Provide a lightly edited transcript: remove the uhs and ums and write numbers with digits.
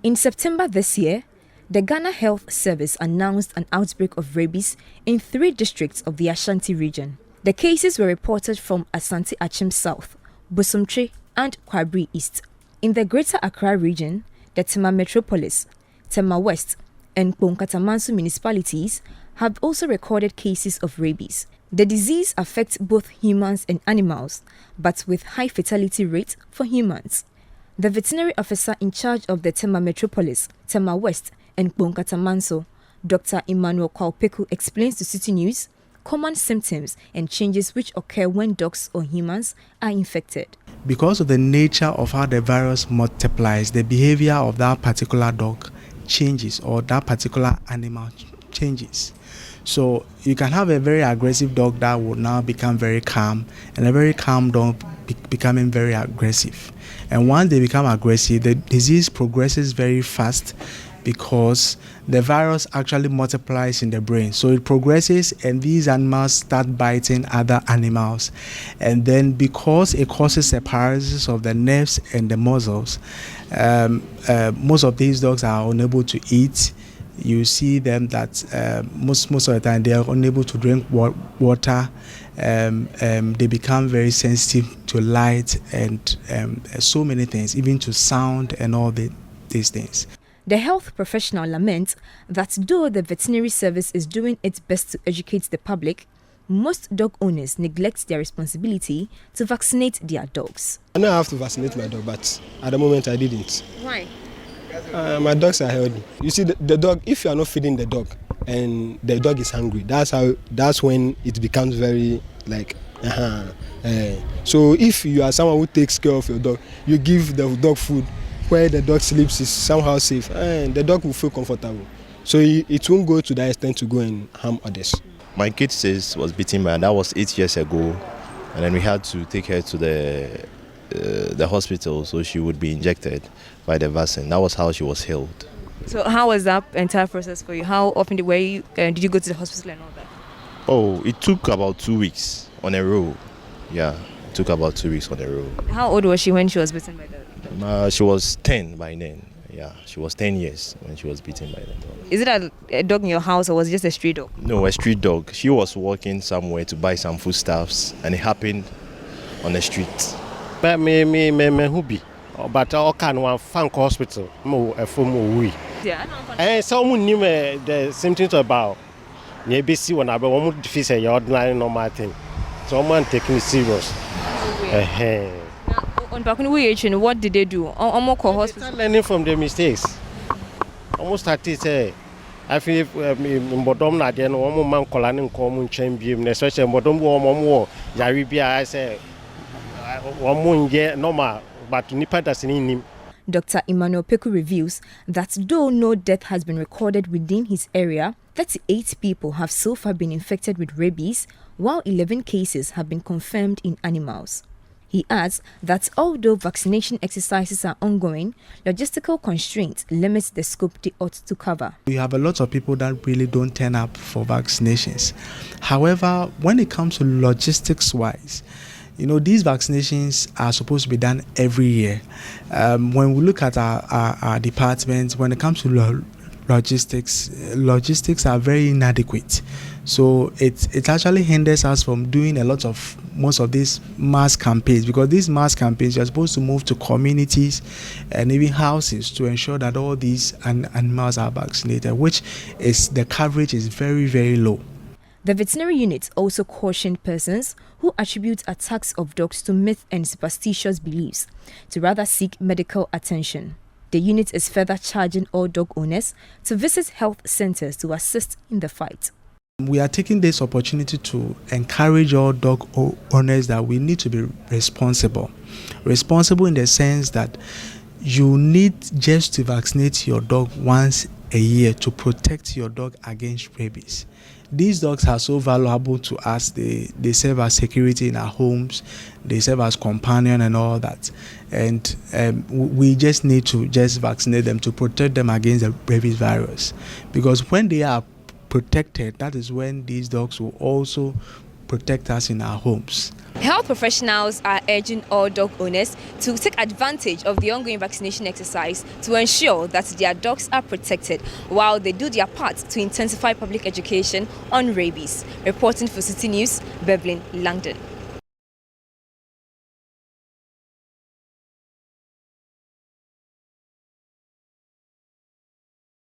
In September this year, the Ghana Health Service announced an outbreak of rabies in 3 districts of the Ashanti region. The cases were reported from Asante Achim South, Bosomtwe, and Kwabri East. In the Greater Accra region, the Tema metropolis, Tema West, and Kponkatamanso municipalities have also recorded cases of rabies. The disease affects both humans and animals, but with high fatality rate for humans. The veterinary officer in charge of the Tema metropolis, Tema West, and Kponkatamanso, Dr. Emmanuel Kwalpeku, explains to Citi News common symptoms and changes which occur when dogs or humans are infected. Because of the nature of how the virus multiplies, the behavior of that particular dog changes, or that particular animal changes. So you can have a very aggressive dog that will now become very calm, and a very calm dog becoming very aggressive. And once they become aggressive, the disease progresses very fast because the virus actually multiplies in the brain. So it progresses and these animals start biting other animals. And then because it causes a paralysis of the nerves and the muscles, most of these dogs are unable to eat. You see them that most of the time they are unable to drink water. They become very sensitive to light and so many things, even to sound and all these things. The health professional laments that though the veterinary service is doing its best to educate the public, most dog owners neglect their responsibility to vaccinate their dogs. I know I have to vaccinate my dog, but at the moment I didn't. Why? My dogs are healthy. You see, the dog, if you are not feeding the dog and the dog is hungry, that's when it becomes very like, so if you are someone who takes care of your dog, you give the dog food where the dog sleeps is somehow safe, and the dog will feel comfortable. So it won't go to that extent to go and harm others. My kid was bitten by, and that was 8 years ago, and then we had to take her to the hospital so she would be injected by the vaccine. That was how she was healed. So how was that entire process for you? How often did you go to the hospital and all that? Oh, it took about 2 weeks on a row. Yeah, it took about 2 weeks on a row. How old was she when she was bitten by that? She was 10 by then. Yeah, she was 10 years when she was bitten by that dog. Is it a dog in your house or was it just a street dog? No, a street dog. She was walking somewhere to buy some foodstuffs and it happened on the street. But me who be? But I can one funk hospital. A form we. Yeah, and someone knew the symptoms about. Maybe see when I want to face a ordinary normal thing. Someone taking it serious. On Bakuni, what did they do? Start learning from their mistakes. Almost started say, I feel in bottom na there no one man calling common champion, especially in bottom war, Yaribia. I say, one moon normal, but Nipa doesn't in him. Dr. Emmanuel Peku reveals that though no death has been recorded within his area, 38 people have so far been infected with rabies, while 11 cases have been confirmed in animals. He adds that although vaccination exercises are ongoing, logistical constraints limit the scope they ought to cover. We have a lot of people that really don't turn up for vaccinations. However, when it comes to logistics-wise, these vaccinations are supposed to be done every year. When we look at our departments, when it comes to logistics are very inadequate. So it actually hinders us from doing most of these mass campaigns, because these mass campaigns are supposed to move to communities and even houses to ensure that all these animals are vaccinated, which is the coverage is very, very low. The veterinary unit also cautioned persons who attribute attacks of dogs to myth and superstitious beliefs to rather seek medical attention. The unit is further charging all dog owners to visit health centers to assist in the fight. We are taking this opportunity to encourage all dog owners that we need to be responsible. Responsible in the sense that you need just to vaccinate your dog once a year to protect your dog against rabies. These dogs are so valuable to us. They serve as security in our homes. They serve as companion and all that. And we just need to just vaccinate them to protect them against the rabies virus. Because when they are protected, that is when these dogs will also protect us in our homes. Health professionals are urging all dog owners to take advantage of the ongoing vaccination exercise to ensure that their dogs are protected while they do their part to intensify public education on rabies. Reporting for Citi News, Beverly Langdon.